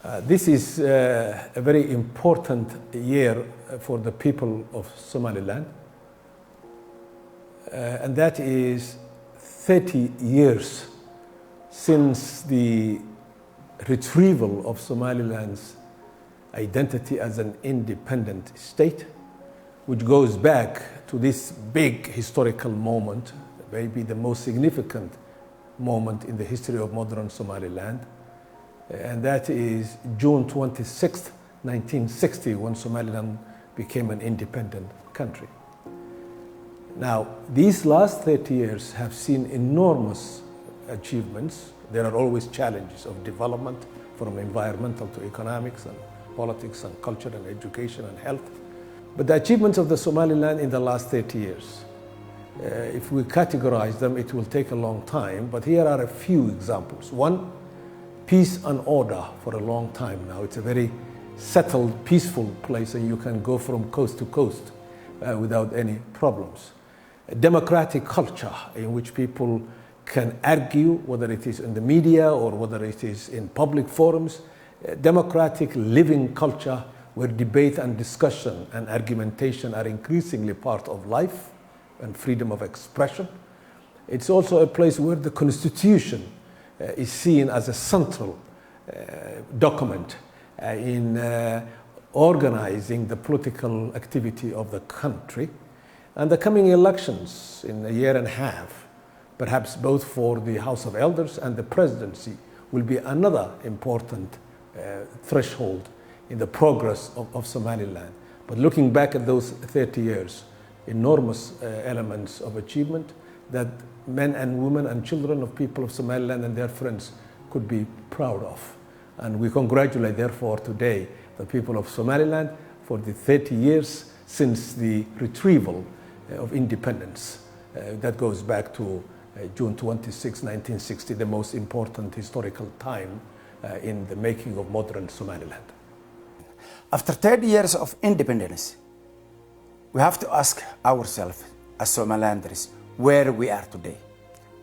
This is a very important year for the people of Somaliland, and that is 30 years since the retrieval of Somaliland's identity as an independent state, which goes back to this big historical moment, maybe the most significant moment in the history of modern Somaliland. And that is June 26, 1960, when Somaliland became an independent country. Now, these last 30 years have seen enormous achievements. There are always challenges of development, from environmental to economics and politics and culture and education and health. But the achievements of the Somaliland in the last 30 years, if we categorize them, it will take a long time, but here are a few examples. One, peace and order for a long time now. It's a very settled, peaceful place, and you can go from coast to coast without any problems. A democratic culture in which people can argue, whether it is in the media or whether it is in public forums. A democratic living culture where debate and discussion and argumentation are increasingly part of life and freedom of expression. It's also a place where the Constitution is seen as a central document in organizing the political activity of the country. And the coming elections in a year and a half, perhaps both for the House of Elders and the presidency, will be another important threshold in the progress of Somaliland. But looking back at those 30 years, enormous elements of achievement that men and women and children of people of Somaliland and their friends could be proud of. And we congratulate, therefore, today the people of Somaliland for the 30 years since the retrieval of independence. That goes back to June 26, 1960, the most important historical time in the making of modern Somaliland. After 30 years of independence, we have to ask ourselves as Somalilanders where we are today.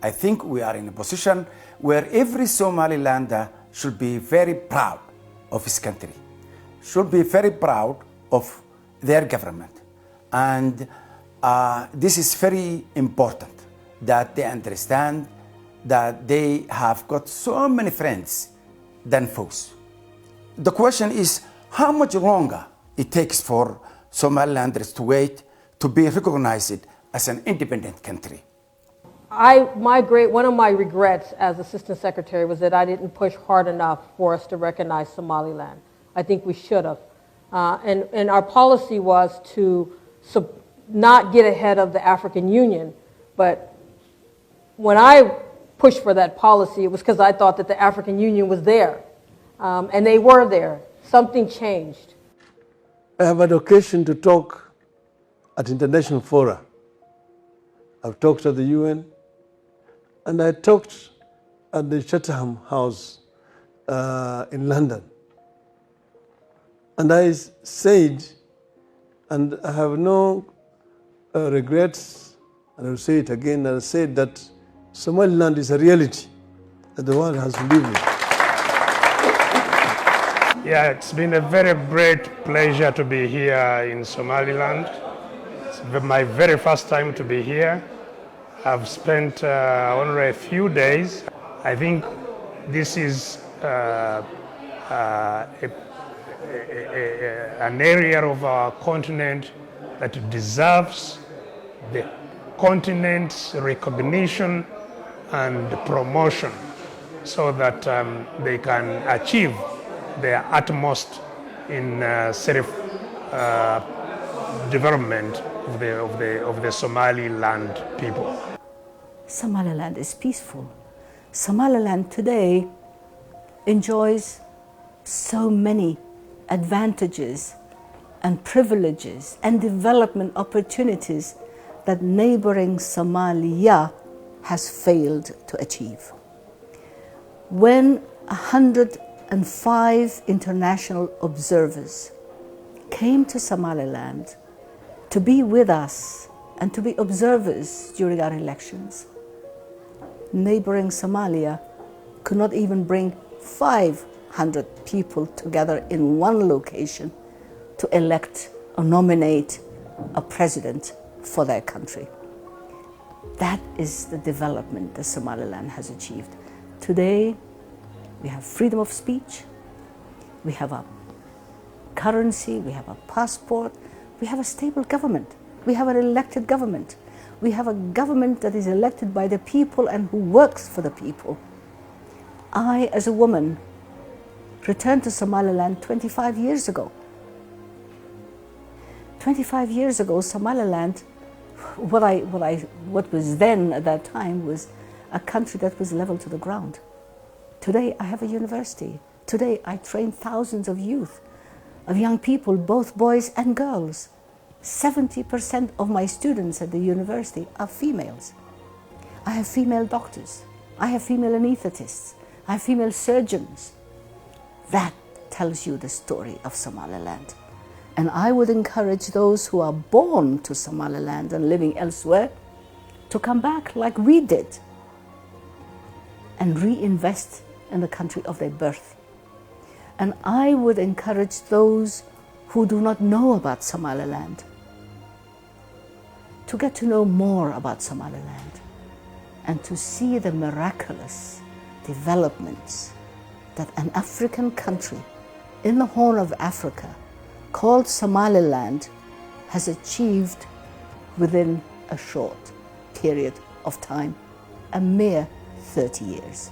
I think we are in a position where every Somalilander should be very proud of his country, should be very proud of their government. And this is very important that they understand that they have got so many friends than foes. The question is how much longer it takes for Somalilanders to wait to be recognized as an independent country. One of my regrets as Assistant Secretary was that I didn't push hard enough for us to recognize Somaliland. I think we should have. And our policy was to not get ahead of the African Union, but when I pushed for that policy, it was because I thought that the African Union was there, and they were there. Something changed. I have an occasion to talk at international fora. I've talked at the UN, and I talked at the Chatham House in London. And I said, and I have no regrets, and I'll say it again, I said that Somaliland is a reality that the world has to live with. Yeah, it's been a very great pleasure to be here in Somaliland. It's my very first time to be here. I've spent only a few days. I think this is an area of our continent that deserves the continent's recognition and promotion so that they can achieve their utmost in development of the Somaliland people. Somaliland is peaceful. Somaliland today enjoys so many advantages and privileges and development opportunities that neighboring Somalia has failed to achieve. When 105 international observers came to Somaliland to be with us and to be observers during our elections, neighboring Somalia could not even bring 5 1,500 people together in one location to elect or nominate a president for their country. That is the development that Somaliland has achieved. Today, we have freedom of speech, we have a currency, we have a passport, we have a stable government, we have an elected government, we have a government that is elected by the people and who works for the people. I, as a woman, returned to Somaliland 25 years ago. 25 years ago, Somaliland, what was then at that time was a country that was level to the ground. Today, I have a university. Today, I train thousands of youth, of young people, both boys and girls. 70% of my students at the university are females. I have female doctors. I have female anesthetists. I have female surgeons. That tells you the story of Somaliland. And I would encourage those who are born to Somaliland and living elsewhere to come back like we did and reinvest in the country of their birth. And I would encourage those who do not know about Somaliland to get to know more about Somaliland and to see the miraculous developments that an African country in the Horn of Africa called Somaliland has achieved within a short period of time, a mere 30 years.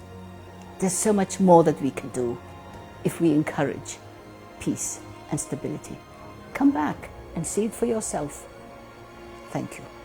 There's so much more that we can do if we encourage peace and stability. Come back and see it for yourself. Thank you.